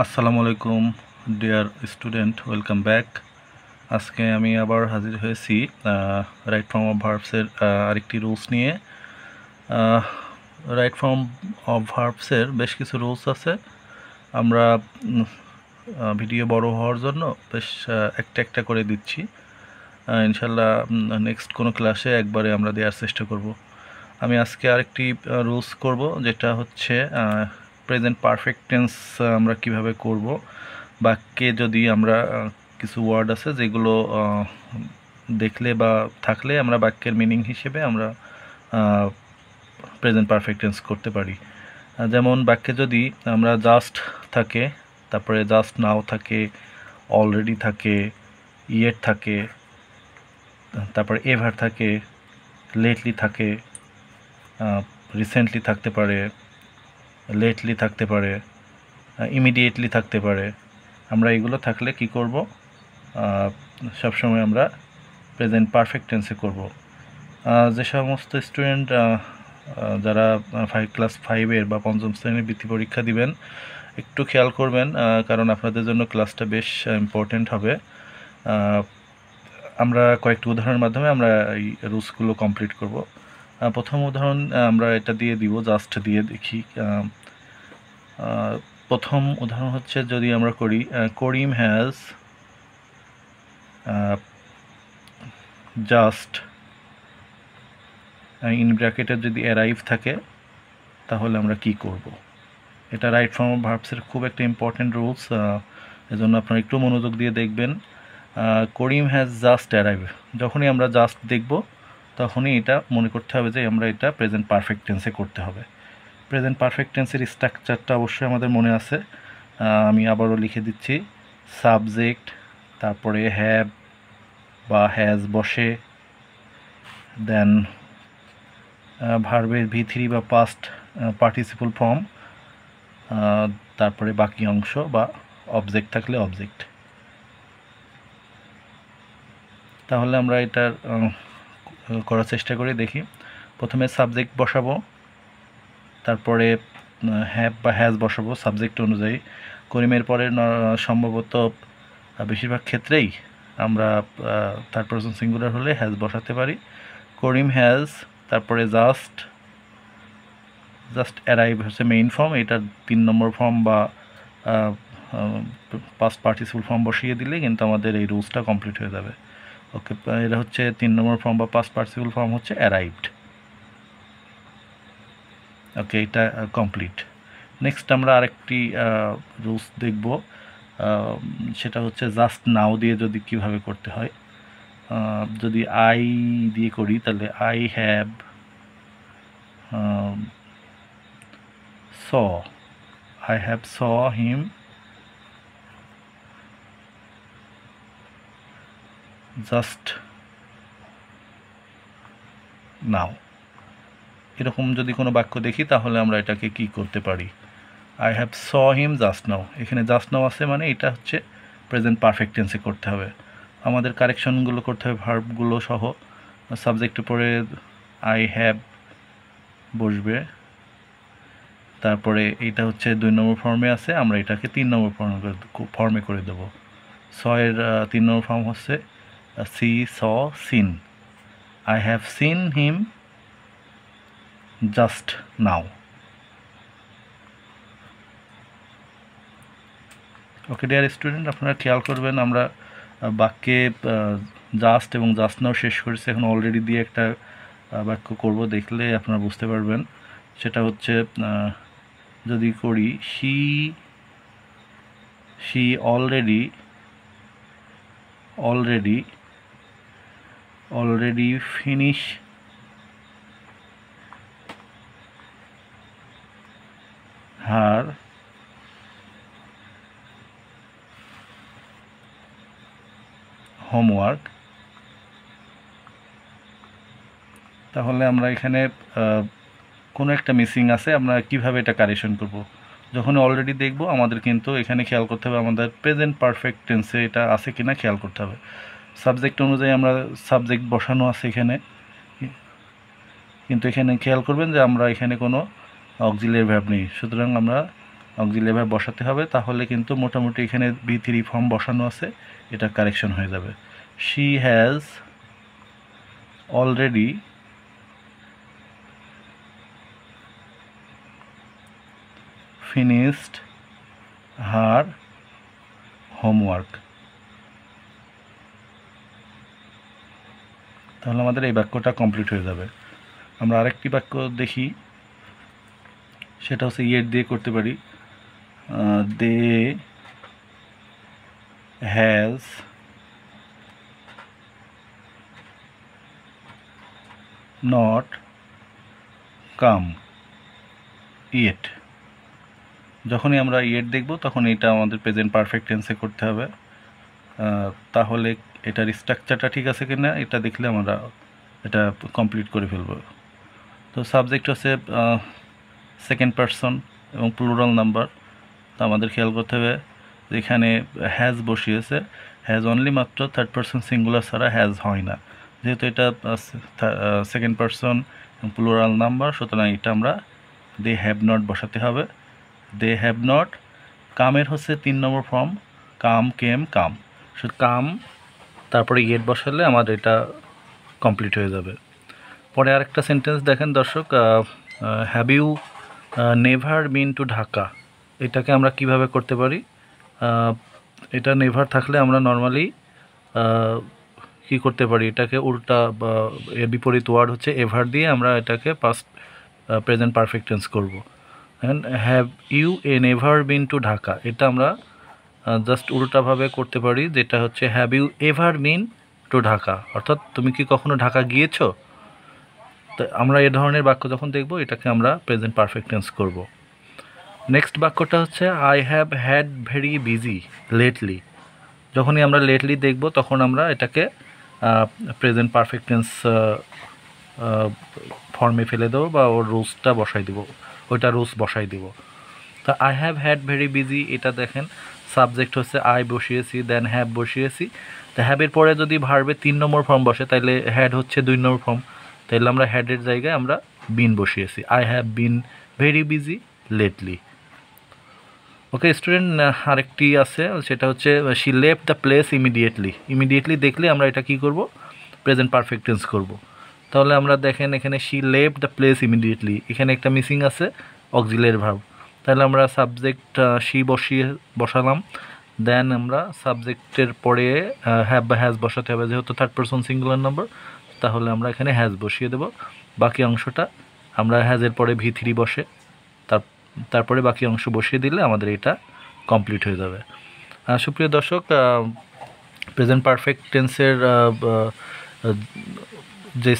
আসসালামু আলাইকুম dear student, welcome back. আজকে আমি আবার হাজির হয়েছি রাইট ফর্ম অফ ভার্বসের আরেকটি রুলস নিয়ে। রাইট ফর্ম অফ ভার্বসের বেশ কিছু রুলস আছে। আমরা ভিডিও বড় হওয়ার জন্য বেশ একটা একটা করে দিচ্ছি। ইনশাল্লাহ নেক্সট কোনো ক্লাসে একবারে আমরা দেওয়ার চেষ্টা করব। আমি আজকে আরেকটি রুলস করব, যেটা হচ্ছে প্রেজেন্ট পারফেক্ট টেন্স আমরা কিভাবে করব। বাক্যে যদি আমরা কিছু ওয়ার্ড আছে যেগুলো দেখলে বা থাকলে আমরা বাক্যের মিনিং হিসেবে আমরা প্রেজেন্ট পারফেক্ট টেন্স করতে পারি। যেমন বাক্যে যদি আমরা জাস্ট থাকে, তারপরে জাস্ট নাও থাকে, অলরেডি থাকে, ইয়েট থাকে, তারপরে এভার থাকে, লেটলি থাকে, রিসেন্টলি থাকতে পারে, লেটলি থাকতে পারে, ইমিডিয়েটলি থাকতে পারে। আমরা এগুলো থাকলে কি করব, সবসময় আমরা প্রেজেন্ট পারফেক্ট টেন্সে করব। যে সমস্ত স্টুডেন্ট যারা ক্লাস 5-এর বা পঞ্চম শ্রেণীর বৃত্তি পরীক্ষা দিবেন, একটু খেয়াল করবেন, কারণ আপনাদের জন্য ক্লাসটা বেশ ইম্পর্টেন্ট হবে। আমরা কয়েকটি উদাহরণের মাধ্যমে আমরা এই রুলসগুলো কমপ্লিট করব। প্রথম উদাহরণ আমরা এটা দিয়ে দিব, জাস্ট দিয়ে দেখি। প্রথম উদাহরণ হচ্ছে, যদি আমরা করি করিম হ্যাজ জাস্ট, ইন ব্র্যাকেটের যদি অ্যারাইভ থাকে তাহলে আমরা কি করব। এটা রাইট ফর্ম অফ ভার্বসের খুব একটা ইম্পর্টেন্ট রুলস, এজন্য আপনারা একটু মনোযোগ দিয়ে দেখবেন। করিম হ্যাজ জাস্ট অ্যারাইভ, যখনই আমরা জাস্ট দেখব তখনই এটা মনে করতে হবে যে আমরা এটা প্রেজেন্ট পারফেক্ট টেন্সে করতে হবে। প্রেজেন্ট পারফেক্ট টেন্সের স্ট্রাকচারটা অবশ্যই আমাদের মনে আছে। আমি আবারও লিখে দিচ্ছি। সাবজেক্ট, তারপরে হ্যাভ বা হ্যাজ বসে, দেন ভার্বের V3 বা পাস্ট পার্টিসিপল ফর্ম, তারপরে বাকি অংশ বা অবজেক্ট থাকলে অবজেক্ট। তাহলে আমরা এটার করার চেষ্টা করে দেখি। প্রথমে সাবজেক্ট বসাবো, তারপরে হ্যাভ বা হ্যাজ বসাবো সাবজেক্ট অনুযায়ী। করিমের পরে সম্ভবত বেশিরভাগ ক্ষেত্রেই আমরা থার্ড পারসন সিঙ্গুলার হলে হ্যাজ বসাতে পারি। করিম হ্যাজ, তারপরে জাস্ট অ্যারাইভ হচ্ছে মেইন ফর্ম, এটার 3 নম্বর ফর্ম বা পাস্ট পার্টিসিপল ফর্ম বসিয়ে দিলে কিন্তু আমাদের এই রুলসটা কমপ্লিট হয়ে যাবে। ওকে, এটা হচ্ছে 3 নম্বর ফর্ম বা পাস্ট পার্টিসিপল ফর্ম হচ্ছে অ্যারাইভড। ওকে, এটা কমপ্লিট। নেক্সট আমরা আরেকটি রুলস দেখব, সেটা হচ্ছে জাস্ট নাও দিয়ে যদি কিভাবে করতে হয়। যদি আই দিয়ে করি তাহলে I have saw him just নাও। এরকম যদি কোনো বাক্য দেখি তাহলে আমরা এটাকে কি করতে পারি, I have saw him just নাও। এখানে জাস্ট নাও আছে মানে এটা হচ্ছে প্রেজেন্ট পারফেক্ট টেন্সে করতে হবে। আমাদের কারেকশনগুলো করতে হবে ভার্বগুলো সহ। সাবজেক্টের পরে আই হ্যাভ বসবে, তারপরে এইটা হচ্ছে 2 নম্বর ফর্মে আছে, আমরা এটাকে 3 নম্বর ফর্মে করে দেব। স এর 3 নম্বর ফর্ম হচ্ছে see saw seen. I have seen him just now. Okay dear student, আপনারা খেয়াল করবেন, আমরা বাক্যে জাস্ট এবং জাস্ট নাও শেষ করেছি, এখন অলরেডি দিয়ে একটা বাক্য করব, দেখলে আপনারা বুঝতে পারবেন। সেটা হচ্ছে, যদি করি she already finish her homework. তাহলে আমরা এখানে কোনো একটা মিসিং আছে, আমরা কিভাবে এটা কারেকশন করব। যখন অলরেডি দেখব আমাদের কিন্তু এখানে খেয়াল করতে হবে আমাদের প্রেজেন্ট পারফেক্ট টেন্সে এটা আছে কিনা খেয়াল করতে হবে। সাবজেক্ট অনুযায়ী আমরা সাবজেক্ট বসানো আছে এখানে, কিন্তু এখানে খেয়াল করবেন যে আমরা এখানে কোনো অক্সিলিয়ারি ভার্ব নেই, সুতরাং আমরা অক্সিলারি ভার্ব বসাতে হবে, তাহলে কিন্তু মোটামুটি এখানে V3 ফর্ম বসানো আছে, এটা কারেকশন হয়ে যাবে। She has already finished her homework. তাহলে আমাদের এই বাক্যটা কমপ্লিট হয়ে যাবে। আমরা আরেকটি বাক্য দেখি, সেটা হচ্ছে ইয়েট দিয়ে করতে পারি। They has not come yet. যখনই আমরা ইয়েট দেখব তখন এটা আমাদের প্রেজেন্ট পারফেক্ট টেন্সে করতে হবে। তাহলে এটার স্ট্রাকচারটা ঠিক আছে কিনা এটা দেখলে আমরা এটা কমপ্লিট করে ফেলব। তো সাবজেক্ট হচ্ছে সেকেন্ড পারসন এবং প্লুরাল নাম্বার। তো আমাদের খেয়াল করতে হবে এখানে হ্যাজ বসিয়েছে, হ্যাজ অনলি মাত্র থার্ড পারসন সিঙ্গুলার ছাড়া হ্যাজ হয় না, যেহেতু এটা সেকেন্ড পারসন প্লুরাল নাম্বার, সুতরাং এটা আমরা দে হ্যাভ নট বসাতে হবে। They have not. কামের হচ্ছে 3 নম্বর ফর্ম, কাম কেম কাম, শুধু কাম তারপরে ইয়েট বসালে আমাদের এটা কমপ্লিট হয়ে যাবে। পরে আরেকটা সেন্টেন্স দেখেন দর্শক, have you never been to Dhaka. এটাকে আমরা কিভাবে করতে পারি? এটা নেভার থাকলে আমরা নর্মালি কি করতে পারি, এটাকে উল্টা বা এর বিপরীত ওয়ার্ড হচ্ছে এভার দিয়ে আমরা এটাকে পাস্ট প্রেজেন্ট পারফেক্ট টেন্স করব। Have you never been to Dhaka, এটা আমরা জাস্ট উল্টাভাবে করতে পারি, যেটা হচ্ছে have you ever been to Dhaka, অর্থাৎ তুমি কি কখনো ঢাকা গিয়েছো। তো আমরা এ ধরনের বাক্য যখন দেখব এটাকে আমরা প্রেজেন্ট পারফেক্ট টেন্স করব। নেক্সট বাক্যটা হচ্ছে I have had very busy lately. যখনই আমরা লেটলি দেখব তখন আমরা এটাকে প্রেজেন্ট পারফেক্ট টেন্স ফর্মে ফেলে দেবো বা ওর রুলসটা বসাই দেবো, ওইটা রুলস বসাই দেবো। তা I have had very busy, এটা দেখেন সাবজেক্ট হচ্ছে আই বসিয়েছি, দেন হ্যাভ বসিয়েছি। তা হ্যাভের পরে যদি ভার্বে 3 নম্বর ফর্ম বসে তাহলে হ্যাড হচ্ছে 2 নম্বর ফর্ম, তাহলে আমরা হ্যাডের জায়গায় আমরা বিন বসিয়েছি। I have been very busy lately. Okay student, আরেকটি আছে, সেটা হচ্ছে she left the place immediately. Immediately দেখলে আমরা এটা কি করব, প্রেজেন্ট পারফেক্ট টেন্স করব। তাহলে আমরা দেখেন এখানে she left the place immediately, এখানে একটা মিসিং আছে অক্সিলারি ভার্ব। তাহলে আমরা সাবজেক্ট শি বসালাম, দেন আমরা সাবজেক্টের পরে হ্যাভ বা হ্যাজ বসাতে হবে, যেহেতু থার্ড পারসন সিঙ্গুলার নাম্বার, তাহলে আমরা এখানে হ্যাজ বসিয়ে দেব। বাকি অংশটা আমরা হ্যাজের পরে V3 বসে তারপরে বাকি অংশ বসিয়ে দিলে আমাদের এটা কমপ্লিট হয়ে যাবে। সুপ্রিয় দর্শক, প্রেজেন্ট পারফেক্ট টেন্সের যে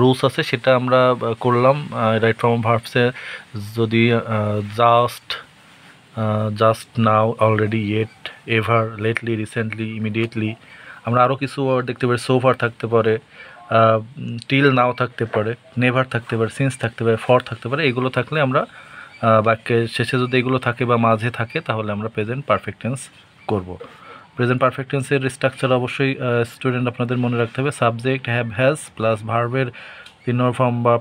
রুলস আছে সেটা আমরা করলাম। রাইট ফ্রম ভার্বসে যদি just now, already, yet, ever, lately, recently, immediately, আমরা আরও কিছু ওয়ার্ড দেখতে পারি। সোফার থাকতে পারে, টিল নাও থাকতে পারে, নেভার থাকতে পারে, সিন্স থাকতে পারে, ফর থাকতে পারে। এগুলো থাকলে আমরা বাক্যের শেষে যদি এগুলো থাকে বা মাঝে থাকে তাহলে আমরা প্রেজেন্ট পারফেক্ট টেন্স করব। প্রেজেন্ট পারফেক্ট টেন্সের স্ট্রাকচার অবশ্যই স্টুডেন্ট আপনাদের মনে রাখতে হবে। সাবজেক্ট হ্যাভ হ্যাজ প্লাস ভার্বের 3 নম্বর ফর্ম বা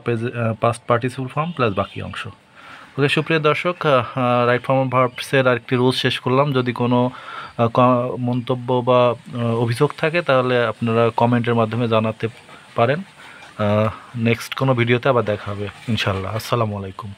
পাস্ট পার্টিসিপল ফর্ম প্লাস বাকি অংশ। ওকে সুপ্রিয় দর্শক, রাইট ফর্ম ভার্বসের আরেকটি রুলস শেষ করলাম। যদি কোনো মন্তব্য বা অভিযোগ থাকে তাহলে আপনারা কমেন্টের মাধ্যমে জানাতে পারেন। নেক্সট কোনো ভিডিওতে আবার দেখা হবে ইনশাল্লাহ। আসসালামু আলাইকুম।